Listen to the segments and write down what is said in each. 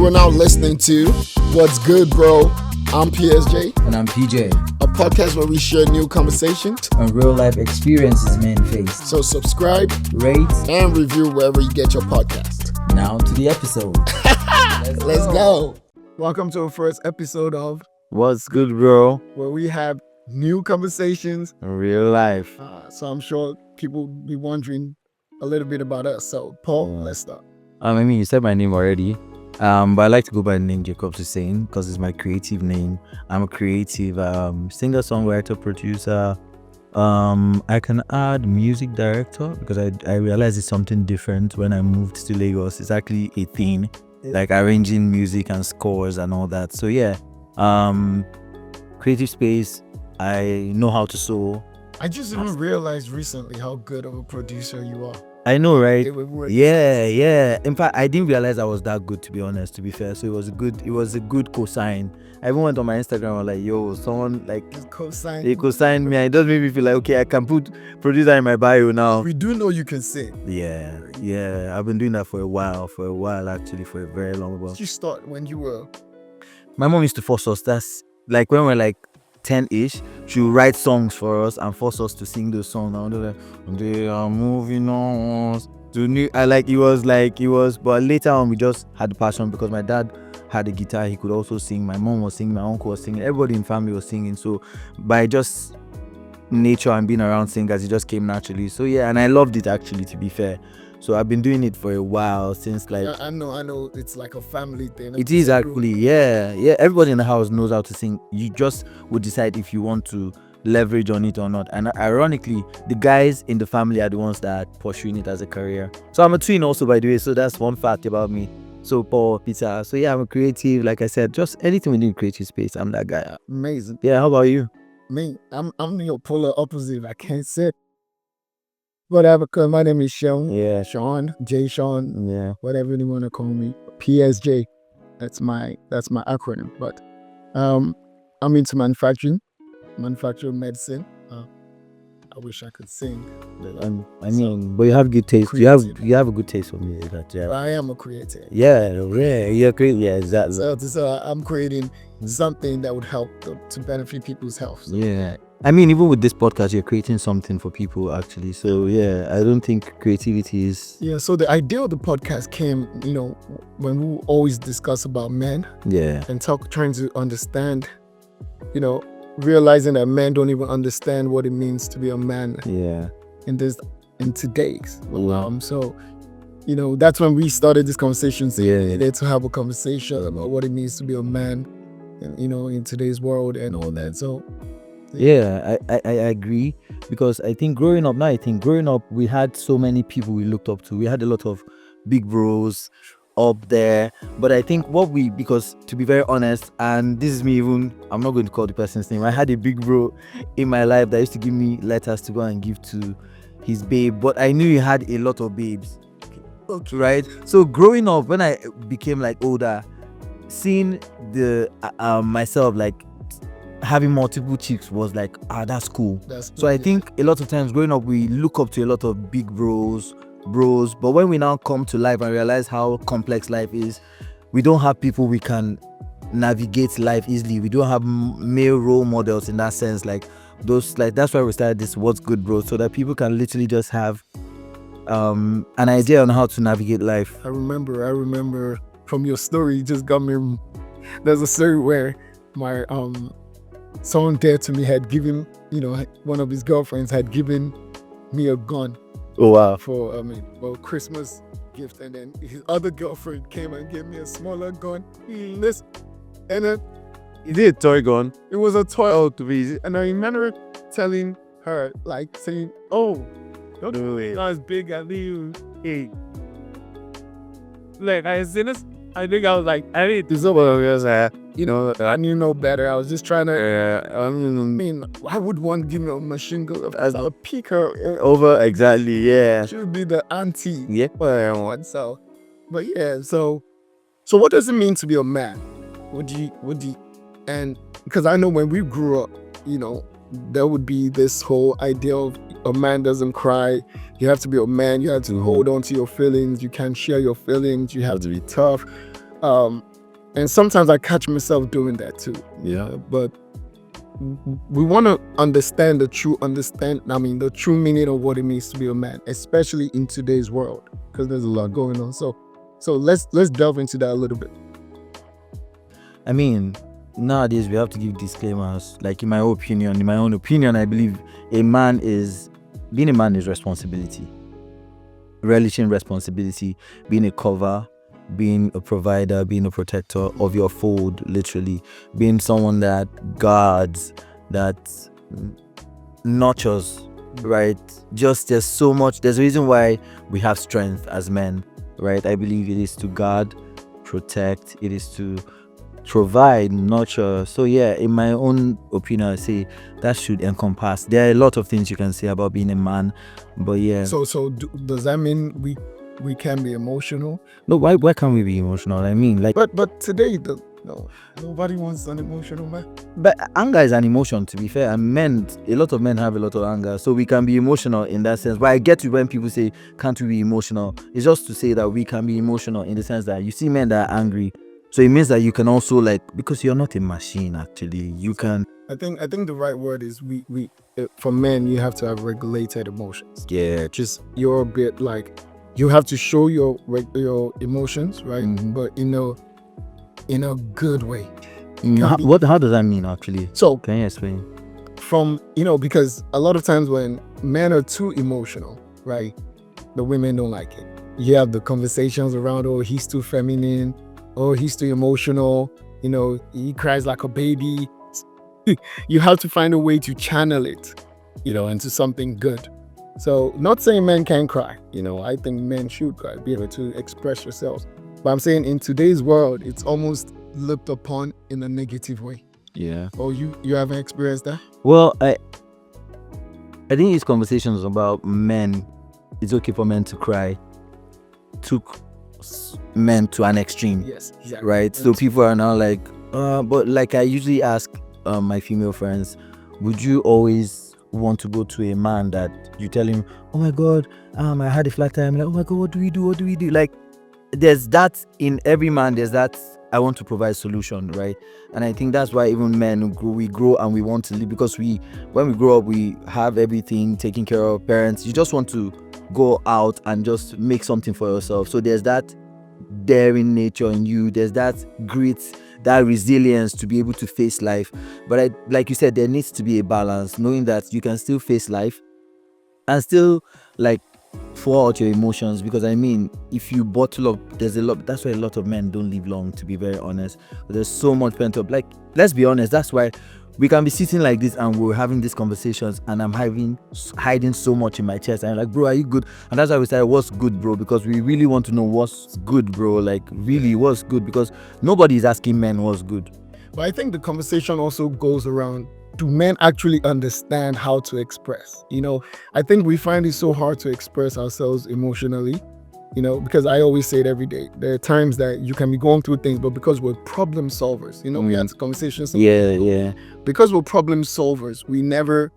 You are now listening to What's Good, Bro? I'm PSJ. And I'm PJ. A podcast where we share new conversations and real life experiences men face. So subscribe, rate, and review wherever you get your podcast. Now to the episode. Let's go. Welcome to our first episode of What's Good, Bro? Where we have new conversations In real life. So I'm sure people will be wondering a little bit about us. So Paul, let's start. I mean, you said my name already. But I like to go by the name Jacob Hussein because it's my creative name. I'm a creative singer, songwriter, producer. I can add music director because I realized it's something different when I moved to Lagos. It's actually a thing, like arranging music and scores and all that. So yeah, creative space. I know how to sew. I just even realized recently how good of a producer you are. I know, right? Yeah. In fact, I didn't realize I was that good, to be honest, to be fair. So it was a good cosign. I even went on my Instagram and was like, yo, someone like they co-signed me. And it does make me feel like, okay, I can put producer in my bio now. We do know you can sing. Yeah. I've been doing that for a while actually, for a very long while. Did you start when you were? My mom used to force us. That's like when we're like 10-ish, she would write songs for us and force us to sing those songs. Now they are moving on to new. It was, but later on we just had the passion because my dad had a guitar. He could also sing. My mom was singing. My uncle was singing. Everybody in the family was singing. So by just nature and being around singers, it just came naturally. So yeah, and I loved it actually, to be fair. So I've been doing it for a while since like. I know. It's like a family thing. It is actually, yeah. Everybody in the house knows how to sing. You just would decide if you want to leverage on it or not. And ironically, the guys in the family are the ones that are pursuing it as a career. So I'm a twin also, by the way. So that's one fact about me. So Paul, Peter. So yeah, I'm a creative. Like I said, just anything within creative space, I'm that guy. Amazing. Yeah. How about you? Me, I'm your polar opposite. I can't say. Whatever, cause my name is Sean. Yeah. Sean, J. Sean. Yeah. Whatever you want to call me. PSJ. That's my acronym. But I'm into manufacturing medicine. I wish I could sing. But you have good taste. Creative. You have a good taste for me. I am a creative. Yeah, you're great. Yeah, exactly. So I'm creating something that would help to benefit people's health. So. Yeah. I mean, even with this podcast, you're creating something for people, actually. So, yeah, I don't think creativity is... Yeah, so the idea of the podcast came, when we always discuss about men. Yeah. And trying to understand, realizing that men don't even understand what it means to be a man. Yeah. In today's. Wow. So, that's when we started this conversation. Yeah. To have a conversation about what it means to be a man, in today's world and all that. So... Yeah, I agree, because I think growing up, we had so many people we looked up to. We had a lot of big bros up there. But I think because to be very honest, and this is me even, I'm not going to call the person's name. I had a big bro in my life that used to give me letters to go and give to his babe. But I knew he had a lot of babes. Okay. Right? So growing up, when I became like older, seeing the myself like having multiple chicks was like, that's cool. So I think a lot of times growing up, we look up to a lot of big bros, but when we now come to life and realize how complex life is, we don't have people we can navigate life easily. We don't have male role models in that sense. Like that's why we started this What's Good, Bro, so that people can literally just have an idea on how to navigate life. I remember from your story, you just got me. There's a story where my someone dear to me had given, one of his girlfriends had given me a gun. Oh wow! For Christmas gift, and then his other girlfriend came and gave me a smaller gun. And then is it a toy gun? It was a toy to be, and I remember telling her, like saying, "Oh, not as big as you." Hey, like I seen this. I think I was like, I need to I knew no better. I was just trying to, why would one give me a machine gun as a peek her over? Exactly, yeah. She would be the auntie. Yeah. So what does it mean to be a man? And because I know when we grew up, there would be this whole idea of a man doesn't cry. You have to be a man. You have to hold on to your feelings. You can't share your feelings. You have to be tough. And sometimes I catch myself doing that too. But we want to understand the true meaning of what it means to be a man, especially in today's world, because there's a lot going on. So let's delve into that a little bit. I mean, nowadays we have to give disclaimers. Like in my own opinion, I believe being a man is responsibility. Relishing responsibility, being a cover, being a provider, being a protector of your fold, literally, being someone that guards, that nurtures, right? Just there's so much. There's a reason why we have strength as men, right? I believe it is to guard, protect, it is to provide, nurture. So yeah, in my own opinion, I say that should encompass. There are a lot of things you can say about being a man, but yeah. So does that mean we can be emotional? No, why can't we be emotional? I mean, like, but today no, nobody wants an emotional man. but anger is an emotion, to be fair, and a lot of men have a lot of anger, so we can be emotional in that sense. But I get you when people say, can't we be emotional? It's just to say that we can be emotional in the sense that you see men that are angry, so it means that you can also, like, because you're not a machine, actually, you can. I think the right word is we for men, you have to have regulated emotions. Yeah. Just you're a bit like, you have to show your emotions, right? Mhm. But in a good way. How does that mean, actually? So Can you explain? because a lot of times when men are too emotional, right, the women don't like it. You have the conversations around, oh, he's too feminine, oh, he's too emotional, he cries like a baby. You have to find a way to channel it, into something good. So not saying men can't cry, I think men should cry, be able to express yourselves. But I'm saying in today's world, it's almost looked upon in a negative way. Yeah. Oh, you haven't experienced that? Well, I think these conversations about men, it's okay for men to cry, took men to an extreme. Yes, exactly. Right? So people are now like, but like I usually ask my female friends, would you always want to go to a man that you tell him, oh my God, I had a flat time, like, oh my God, what do we do? Like, there's that in every man, there's that I want to provide solution, right? And I think that's why even men we grow and we want to live, because when we grow up, we have everything taken care of, parents. You just want to go out and just make something for yourself. So there's that daring nature in you, there's that grit, that resilience to be able to face life. But like you said, there needs to be a balance, knowing that you can still face life and still like pour out your emotions, because I mean, if you bottle up, that's why a lot of men don't live long, to be very honest. There's so much pent up, like, let's be honest, that's why we can be sitting like this and we're having these conversations and I'm hiding so much in my chest, and I'm like, bro, are you good? And that's why we started, what's good, bro? Because we really want to know what's good, bro. Like, really, what's good? Because nobody is asking men what's good. But I think the conversation also goes around, do men actually understand how to express? I think we find it so hard to express ourselves emotionally, because I always say it every day. There are times that you can be going through things, but because we're problem solvers, we had conversations. Yeah. Because we're problem solvers, we never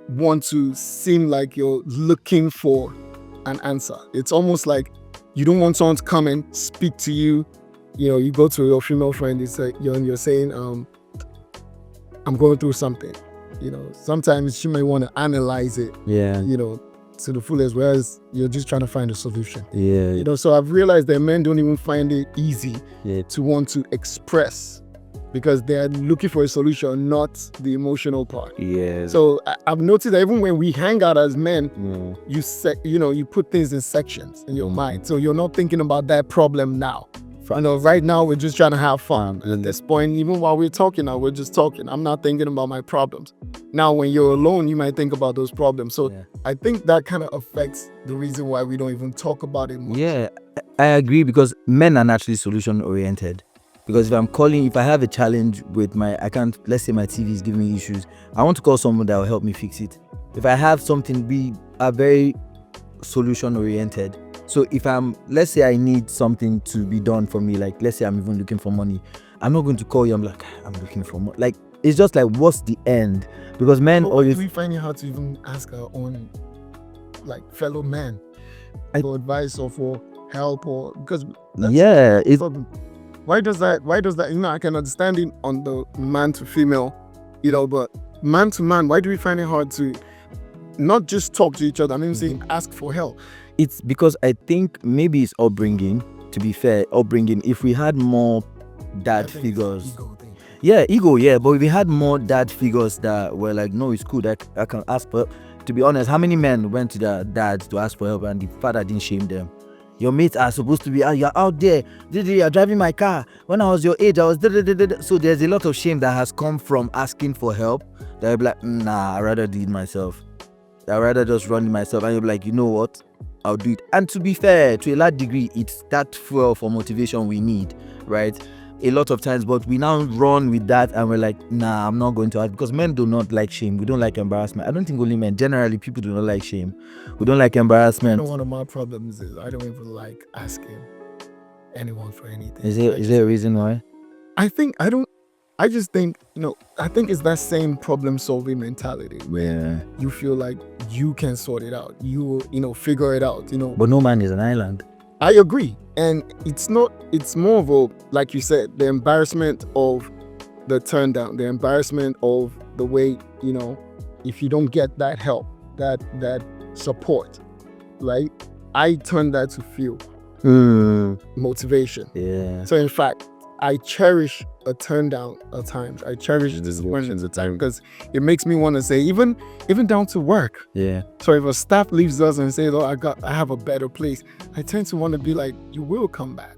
want to seem like you're looking for an answer. It's almost like you don't want someone to come and speak to you. You go to your female friend, you're saying, I'm going through something. Sometimes she may want to analyze it, to the fullest, whereas you're just trying to find a solution. Yeah. So I've realized that men don't even find it easy to want to express, because they're looking for a solution, not the emotional part. Yeah. So I've noticed that even when we hang out as men, you put things in sections in your mind. So you're not thinking about that problem now. Right now we're just trying to have fun. At this point, even while we're talking now, we're just talking. I'm not thinking about my problems. Now, when you're alone, you might think about those problems. So I think that kind of affects the reason why we don't even talk about it much. Yeah, I agree, because men are naturally solution oriented. Because if I have a challenge with let's say my TV is giving me issues, I want to call someone that will help me fix it. If I have something, we are very solution oriented. So if let's say I need something to be done for me, like let's say I'm even looking for money, I'm not going to call you, I'm like, I'm looking for money. Like, it's just like, what's the end? Because men always... We find it hard to even ask our own, like, fellow men for advice or for help, or because... Yeah, Why does that? I can understand it on the man to female, but man to man, why do we find it hard to not just talk to each other? I'm even saying ask for help. It's because I think maybe it's upbringing. To be fair, upbringing. If we had more dad figures, ego, but if we had more dad figures that were like, no, it's cool, I can ask for help. To be honest, how many men went to their dads to ask for help and the father didn't shame them? Your mates are supposed to be, you're out there, you're driving my car. When I was your age, I was so there's a lot of shame that has come from asking for help. That you'll be like, nah, I'd rather do it myself. I'd rather just run it myself. And you'll be like, you know what? I'll do it. And to be fair, to a large degree, it's that fuel for motivation we need, right? A lot of times, but we now run with that and we're like, nah, I'm not going to ask, because men do not like shame. We don't like embarrassment. I don't think only men, generally people do not like shame. We don't like embarrassment. One of my problems is I don't even like asking anyone for anything. Is there a reason why? I just think, I think it's that same problem solving mentality where you feel like you can sort it out. You will, figure it out, But no man is an island. I agree. And it's more of a, like you said, the embarrassment of the turn down, the embarrassment of the way, if you don't get that help, that support, right? I turn that to fuel, motivation. Yeah. So in fact, I cherish a turn down at times. I cherish disappointments at times because it makes me want to say, even down to work. Yeah. So if a staff leaves us and says, "Oh, I have a better place," I tend to want to be like, "You will come back.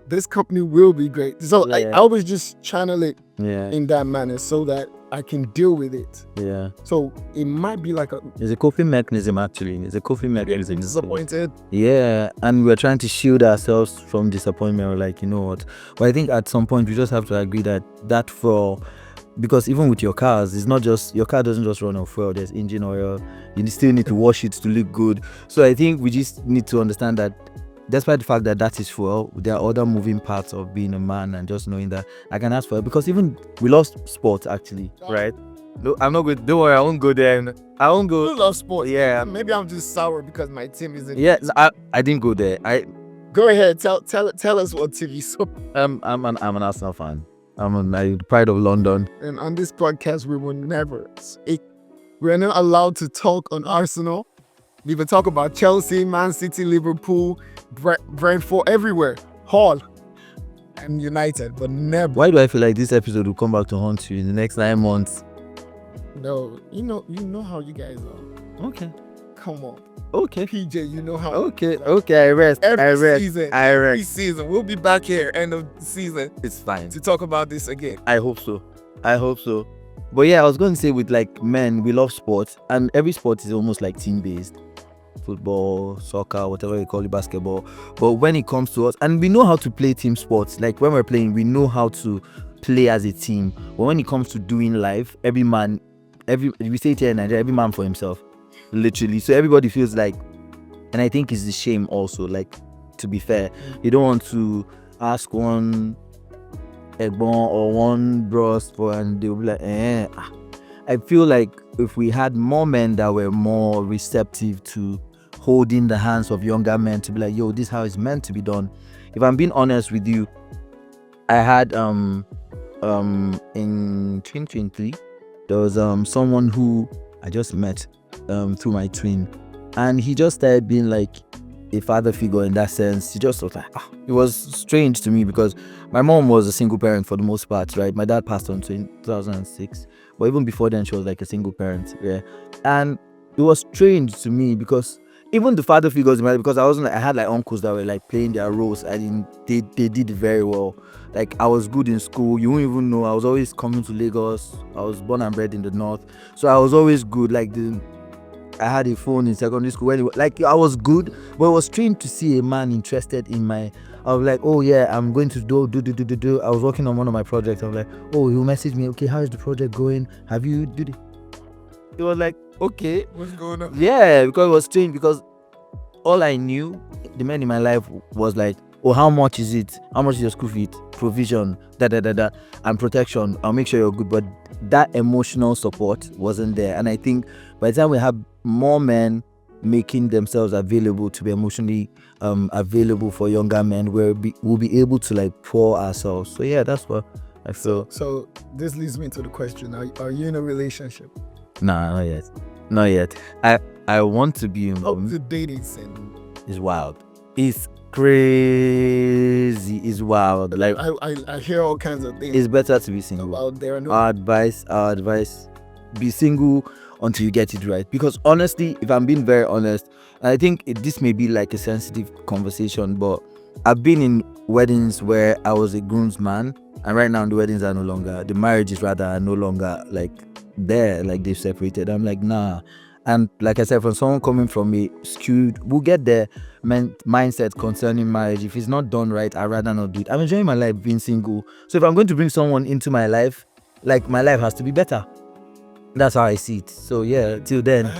This company will be great." So I always just channel it in that manner so that I can deal with it. Yeah. So it might be like it's a coping mechanism actually. It's a coping mechanism. Disappointed. Yeah, and we're trying to shield ourselves from disappointment. We're like, you know what? But I think at some point we just have to agree that for, because even with your cars, it's not just, your car doesn't just run on fuel. There's engine oil. You still need to wash it to look good. So I think we just need to understand that despite the fact that is fuel, there are other moving parts of being a man, and just knowing that I can ask for it. Because even we lost sports actually, right? No, I'm not good. Don't worry, I won't go there. I won't go. You love sports. Yeah. Maybe I'm just sour because my team isn't. Yeah, I didn't go there. Go ahead. Tell us what TV. So I'm an Arsenal fan. I'm the pride of London. And on this podcast, we will never speak. We're not allowed to talk on Arsenal. We will talk about Chelsea, Man City, Liverpool, Brentford, everywhere. Hull and United, but never. Why do I feel like this episode will come back to haunt you in the next 9 months? No, you know how you guys are. Okay. Come on. Okay. PJ, you know how. Okay. I rest. Every season. We'll be back here end of the season. It's fine. To talk about this again. I hope so. But yeah, I was going to say, with like men, we love sports, and every sport is almost like team-based. Football, soccer, whatever you call it, basketball. But when it comes to us, and we know how to play team sports, like when we're playing, we know how to play as a team. But when it comes to doing life, we say it here in Nigeria, every man for himself, literally. So everybody feels like, and I think it's the shame also, like, to be fair, you don't want to ask one Egbon or one bros for, and they'll be like, I feel like if we had more men that were more receptive to holding the hands of younger men, to be like, yo, this is how it's meant to be done. If I'm being honest with you, I had in 2023, there was someone who I just met through my twin, and he just started being like a father figure in that sense. He just was like, it was strange to me because my mom was a single parent for the most part, right? My dad passed on in 2006, but even before then she was like a single parent, yeah. And it was strange to me because even the father figures in my life, because I had like uncles that were like playing their roles, and they did very well. Like, I was good in school. You won't even know. I was always coming to Lagos. I was born and bred in the north, so I was always good. Like, I had a phone in secondary school. I was good, but it was strange to see a man interested in I was like, oh yeah, I'm going to do. I was working on one of my projects. I was like, oh, he'll message me. Okay, how is the project going? Have you do it? It was like, okay, what's going on? Yeah, because it was strange, because all I knew, the men in my life was like, oh, how much is it? How much is your school fee? Provision, and protection. I'll make sure you're good. But that emotional support wasn't there. And I think by the time we have more men making themselves available to be emotionally available for younger men, where we'll be able to like pour ourselves. So yeah, that's what I feel. So this leads me to the question: Are you in a relationship? Nah, not yet. I want to be How the dating scene? It's wild. It's crazy. It's wild. Like I hear all kinds of things. It's better to be single. About there. No. Our advice: be single until you get it right. Because honestly, if I'm being very honest, I think this may be like a sensitive conversation, but I've been in weddings where I was a groomsman, and right now the weddings are no longer, the marriages rather are no longer like there, like they've separated. I'm like, nah. And like I said, from someone coming from a skewed, we'll get their mindset concerning marriage. If it's not done right, I'd rather not do it. I'm enjoying my life being single. So if I'm going to bring someone into my life, like my life has to be better. That's how I see it. So yeah, till then.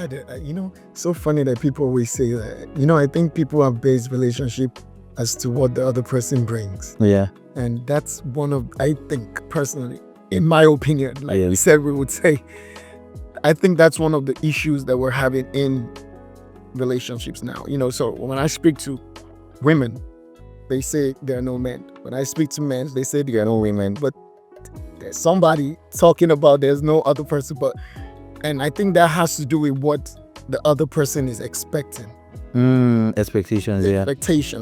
So funny that people always say that. I think people have based relationship as to what the other person brings. Yeah. And that's one of, I think personally, in my opinion, like we said, we would say, I think that's one of the issues that we're having in relationships now. So when I speak to women, they say there are no men. When I speak to men, they say there are no women. But there's somebody talking about there's no other person. And I think that has to do with what the other person is expecting. Expectations.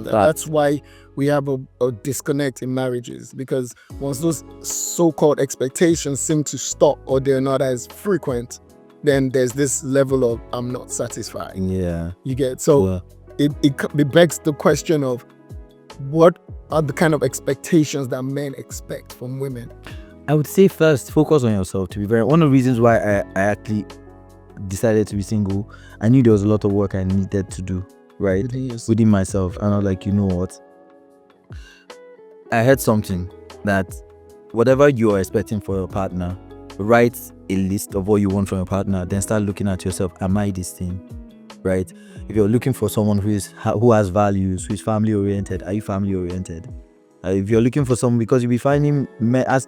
That's why we have a disconnect in marriages, because once those so-called expectations seem to stop or they're not as frequent, then there's this level of I'm not satisfied. Yeah. You get so it begs the question of what are the kind of expectations that men expect from women? I would say first, focus on yourself. To be very, one of the reasons why I actually decided to be single, I knew there was a lot of work I needed to do, right, within myself. And I was like, you know what? I heard something that whatever you are expecting for your partner, write a list of what you want from your partner, then start looking at yourself. Am I this thing? Right? If you're looking for someone who has values, who is family oriented, are you family oriented? If you're looking for someone, because you'll be finding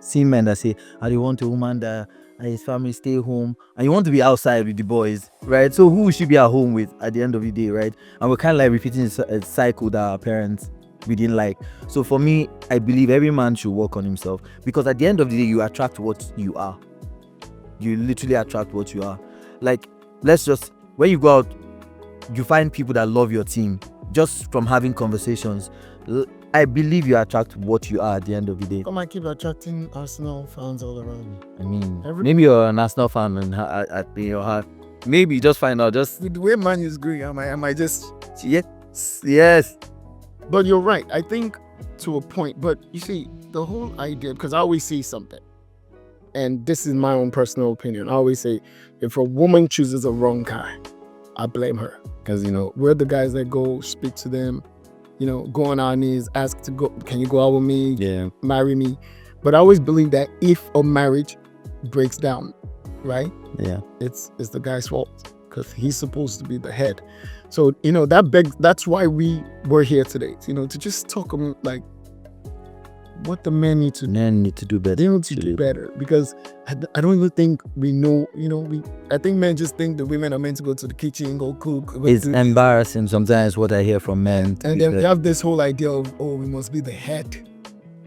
seeing men that say, I do want a woman that his family stay home, and you want to be outside with the boys, right? So who should be at home with at the end of the day, right? And we're kind of like repeating a cycle that our parents we didn't like. So for me, I believe every man should work on himself, because at the end of the day, you attract what you are. You literally attract what you are. Like, when you go out, you find people that love your team just from having conversations. I believe you attract what you are at the end of the day. Come on, keep attracting Arsenal fans all around me. I mean, maybe you're an Arsenal fan and in your heart. Maybe just find out. Just with the way Man is going, am I just yes. But you're right. I think to a point. But you see, the whole idea, because I always say something, and this is my own personal opinion. I always say, if a woman chooses a wrong guy, I blame her, because we're the guys that go speak to them. Go on our knees, ask to go, can you go out with me? Yeah. Marry me. But I always believe that if a marriage breaks down, right? Yeah. It's the guy's fault, because he's supposed to be the head. So, that's why we were here today, to just talk like what the men need to do. Men need to do better. They need to do better, because I don't even think we know, I think men just think the women are meant to go to the kitchen, go cook. It's embarrassing sometimes what I hear from men. And then we have this whole idea of, we must be the head.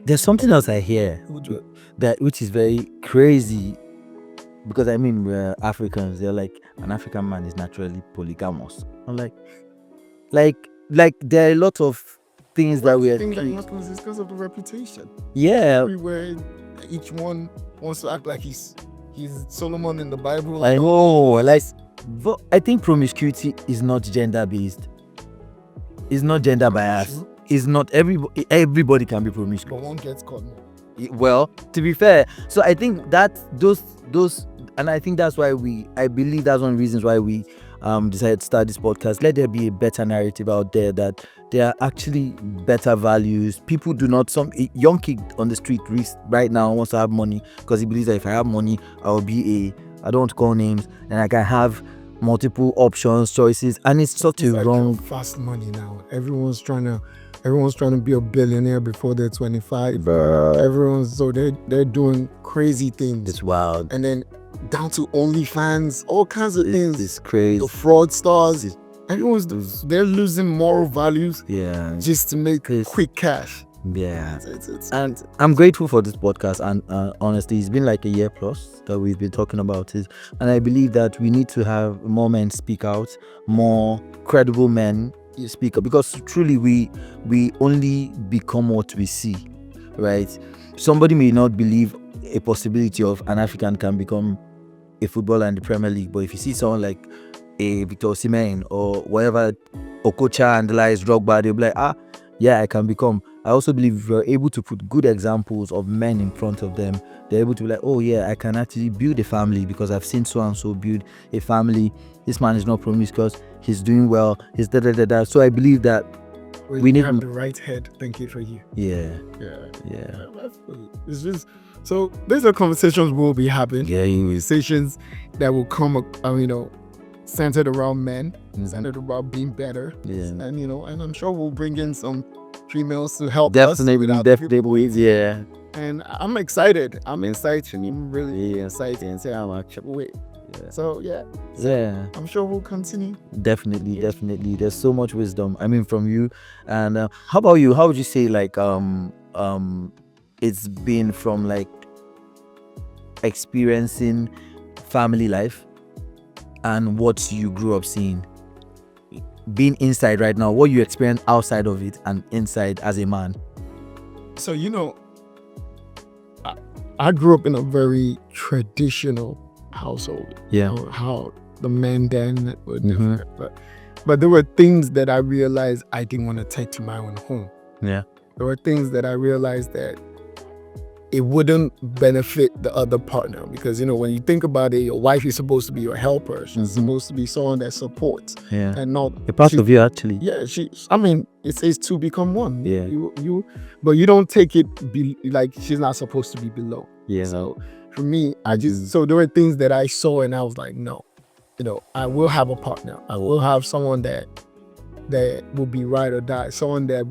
There's something else I hear which is very crazy, because we're Africans. They're like, an African man is naturally polygamous. I'm like there are a lot of things that we are. I think that happens is because of the reputation. Yeah. Everywhere, each one wants to act like he's Solomon in the Bible. I know, but I think promiscuity is not gender based. It's not gender biased. It's not everybody can be promiscuous. But one gets caught. Well, to be fair, so I think that those, and I think that's why I believe that's one of the reasons why we decided to start this podcast. Let there be a better narrative out there, that there are actually better values. People do not, some young kid on the street right now wants to have money, because he believes that if I have money, I will be I don't want to call names, and I can have multiple options, choices, and it's such a wrong. Fast money now. Everyone's trying to be a billionaire before they're 25. They're doing crazy things. It's wild. And then down to OnlyFans, all kinds of things. It's crazy. The fraudsters. they're losing moral values Yeah. just to make It's- quick cash. Yeah. It's And I'm grateful for this podcast, and honestly, it's been like a year plus that we've been talking about it, and I believe that we need to have more men speak out, more credible men speak up, because truly we only become what we see, right? Somebody may not believe a possibility of an African can become a footballer in the Premier League, but if you see someone like a Victor Osimhen or whatever, Okocha and the likes, Drogba, they'll be like, yeah, I can become. I also believe if we're able to put good examples of men in front of them, they're able to be like, oh yeah, I can actually build a family because I've seen so and so build a family. This man is not promiscuous, he's doing well, he's da da da da. So I believe that we need have the right head thinking for you. yeah. It's just so these are conversations we'll be having. Yeah, Conversations that will come centered around men, Mhm. centered around being better. Yeah. And and I'm sure we'll bring in some females to help us. Definitely, yeah. And I'm excited. I'm really excited. Wait. Yeah. So yeah, Yeah. I'm sure we'll continue. Definitely. There's so much wisdom, I mean, from you. And how about you? How would you say, like, it's been from like experiencing family life and what you grew up seeing, being inside right now, what you experience outside of it and inside as a man? So I grew up in a very traditional household. Yeah. How the men then were Mhm. different. But there were things that I realized I didn't want to take to my own home. Yeah. There were things that I realized that it wouldn't benefit the other partner, because when you think about it, your wife is supposed to be your helper. She's supposed to be someone that supports Yeah. and not A part of you, actually. Yeah, it says two become one. Yeah. But you don't take it like she's not supposed to be below. Yeah. So for me, so there were things that I saw and I was like, no, I will have a partner. I will have someone that will be ride or die, someone that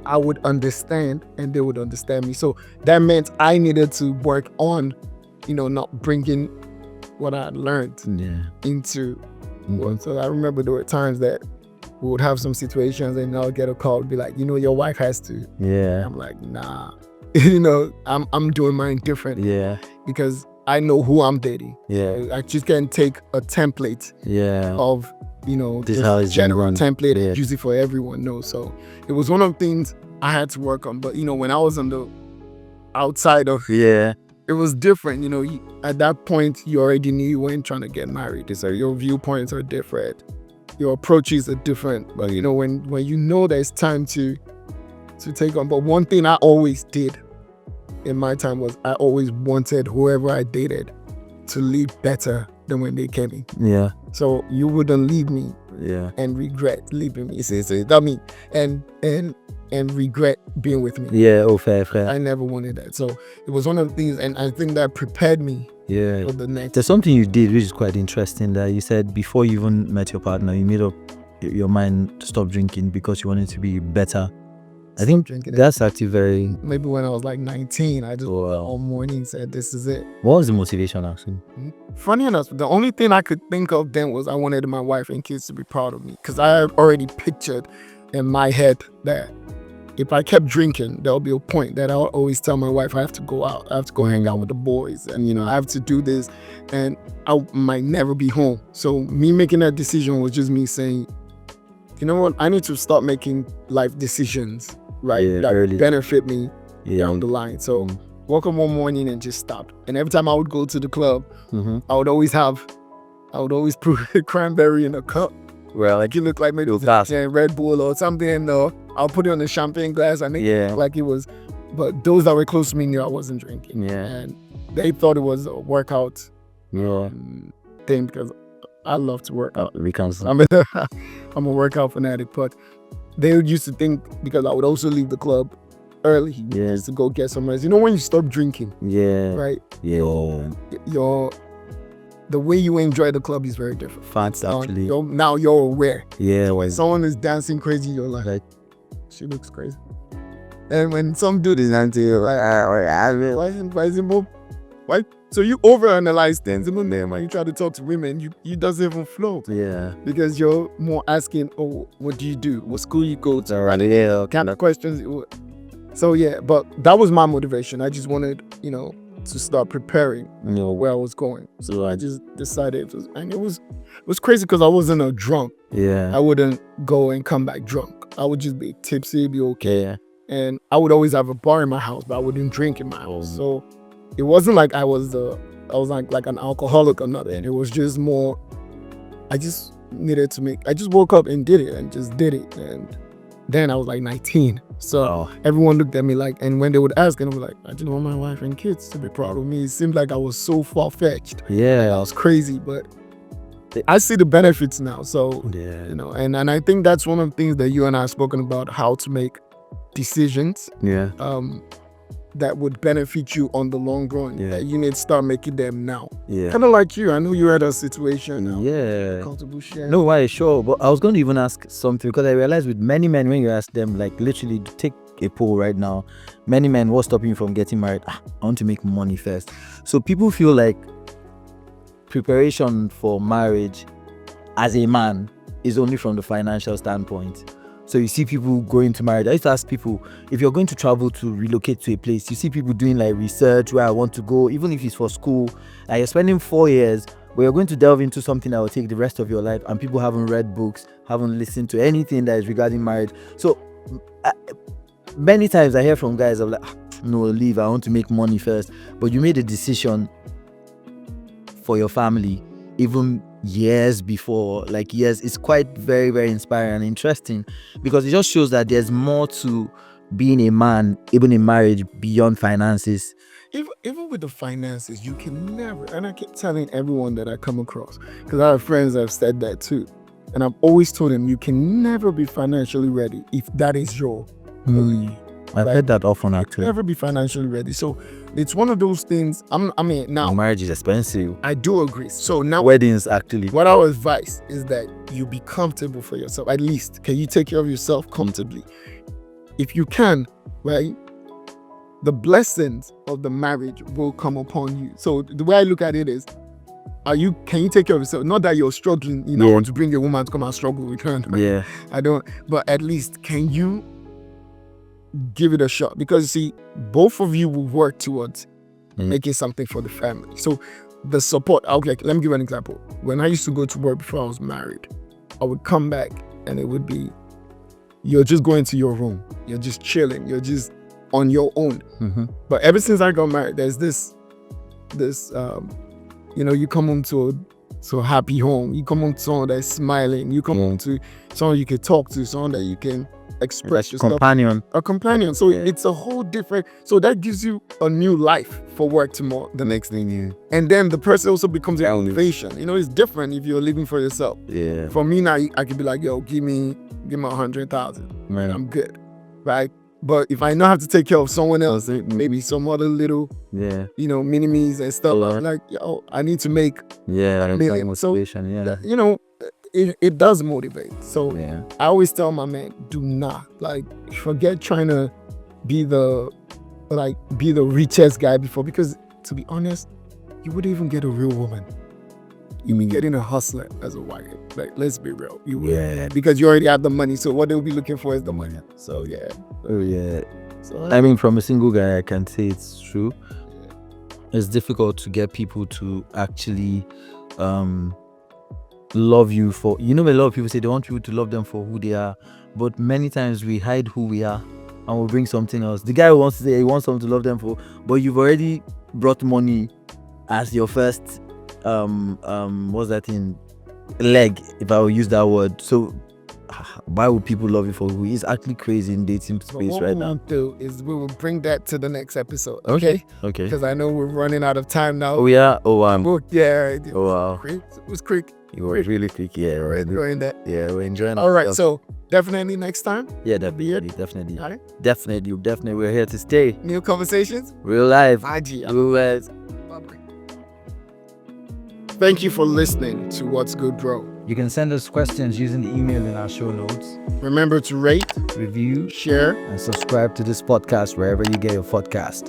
I would understand and they would understand me. So that meant I needed to work on, not bringing what I had learned into work. So I remember there were times that we would have some situations and I'll get a call and be like, your wife has to. Yeah. I'm like, nah. I'm doing mine different. Yeah. Because I know who I'm dating. Yeah. I just can't take a template Yeah. of This just how it's general run. template Yeah. and use it for everyone. No, so it was one of the things I had to work on. But when I was on the outside of Yeah. it was different. At that point you already knew you weren't trying to get married. So your viewpoints are different, your approaches are different. But when you know that it's time to take on. But one thing I always did in my time was I always wanted whoever I dated to leave better than when they came in. Yeah. So you wouldn't leave me Yeah. and regret leaving me. And regret being with me. Yeah. Oh, fair. I never wanted that. So it was one of the things, and I think that prepared me Yeah. for the next. There's something you did which is quite interesting, that you said before you even met your partner, you made up your mind to stop drinking because you wanted to be better. I think drinking. that's actually very. Maybe when I was like 19, I just Wow. all morning said, "This is it." What was the motivation actually? Funny enough, the only thing I could think of then was I wanted my wife and kids to be proud of me, because I had already pictured in my head that if I kept drinking, there'll be a point that I'll always tell my wife I have to go out, I have to go hang out with the boys, and I have to do this, and I might never be home. So me making that decision was just me saying, you know what, I need to start making life decisions, right, Yeah, that early. benefit me Yeah. down the line. So woke up one morning and just stopped. And every time I would go to the club, I would always put cranberry in a cup. Well, Like it looked like maybe Red Bull or something. Or I'll put it on a champagne glass. I think Yeah. like it was. But those that were close to me knew I wasn't drinking. Yeah. And they thought it was a workout Yeah. thing, because I love to work out. We can. I'm a workout fanatic, but they used to think, because I would also leave the club early just to go get some rest. When you stop drinking, Yeah. right? Yeah. The way you enjoy the club is very different. Facts actually. Now you're aware. Yeah. When someone is dancing crazy, you're like, Right. she looks crazy. And when some dude is dancing, you're like, why So you overanalyze things. Even then, when you try to talk to women, you doesn't even flow. Yeah. Because you're more asking, oh, what do you do? What school you go to? Alright, yeah. Kind of questions. So yeah, but that was my motivation. I just wanted, to start preparing, where I was going. So I just decided, it was crazy because I wasn't a drunk. Yeah. I wouldn't go and come back drunk. I would just be tipsy, be okay. Yeah. And I would always have a bar in my house, but I wouldn't drink in my house. So it wasn't like I was like an alcoholic or nothing. It was just more, I just woke up and did it and just did it. And then I was like 19. So everyone looked at me like, and when they would ask, and I was like, I just want my wife and kids to be proud of me. It seemed like I was so far-fetched. Yeah. I was crazy, but I see the benefits now. So, and I think that's one of the things that you and I have spoken about, how to make decisions that would benefit you on the long run. Yeah. You need to start making them now. Yeah. Kind of like you. I know you had a situation now. Yeah. Comfortable sharing. No, why? Sure. But I was going to even ask something because I realized with many men, when you ask them, like literally take a poll right now, many men, what's stopping you from getting married? I want to make money first. So people feel like preparation for marriage as a man is only from the financial standpoint. So you see people going to marriage. I used to ask people, if you're going to travel to relocate to a place, you see people doing like research where I want to go, even if it's for school, and you're spending 4 years, but you're going to delve into something that will take the rest of your life, and people haven't read books, haven't listened to anything that is regarding marriage. So many times I hear from guys, I'm like, no, leave, I want to make money first. But you made a decision for your family, even years before, like years. It's quite very, very inspiring and interesting because it just shows that there's more to being a man, even in marriage, beyond finances. Even with the finances, you can never, and I keep telling everyone that I come across, because I have friends that have said that too, and I've always told them, you can never be financially ready if that is your belief. I've heard that often, actually. Never be financially ready. So it's one of those things. Now marriage is expensive. I do agree. So now weddings, actually. What I would advise is that you be comfortable for yourself. At least, can you take care of yourself comfortably? If you can, right? The blessings of the marriage will come upon you. So the way I look at it is, can you take care of yourself? Not that you're struggling, to bring a woman to come and struggle with her. Yeah. I don't. But at least, can you give it a shot? Because see, both of you will work towards making something for the family. So the support, okay, let me give you an example. When I used to go to work before I was married, I would come back and it would be, you're just going to your room, you're just chilling, you're just on your own. But ever since I got married, there's this you come home to a happy home, you come home to someone that's smiling, you come home to someone you can talk to, someone that you can express yourself. A companion. So it's a whole different, so that gives you a new life for work tomorrow. The next thing and then the person also becomes your motivation. It's different if you're living for yourself. Yeah. For me now, I can be like, yo, give me 100,000. Right. I'm good, right? But if I know how to take care of someone else, maybe some other little, mini-me's and stuff, like, yo, I need to make motivation. So, it does motivate. So I always tell my man, do not forget trying to be the richest guy before, because to be honest, you wouldn't even get a real woman. You mean getting a hustler as a wife? Like, let's be real. You would, because you already have the money. So what they'll be looking for is the money. So So from a single guy, I can say it's true. It's difficult to get people to actually love you for, a lot of people say they want people to love them for who they are, but many times we hide who we are and we'll bring something else. The guy who wants to say he wants someone to love them for, but you've already brought money as your first what's that in leg, if I will use that word. So why would people love you for who he is? Actually crazy in dating space right now. What we'll do is we will bring that to the next episode. Okay. Because I know we're running out of time now. Oh yeah. Oh yeah. Oh wow. It was quick. You were really quick. Yeah. Right. Enjoying that. Yeah, we're enjoying. All right. So definitely next time. Yeah, definitely. All right. Definitely. We're here to stay. New conversations. Real life. Real life. Thank you for listening to What's Good, Bro. You can send us questions using the email in our show notes. Remember to rate, review, share, and subscribe to this podcast wherever you get your podcast.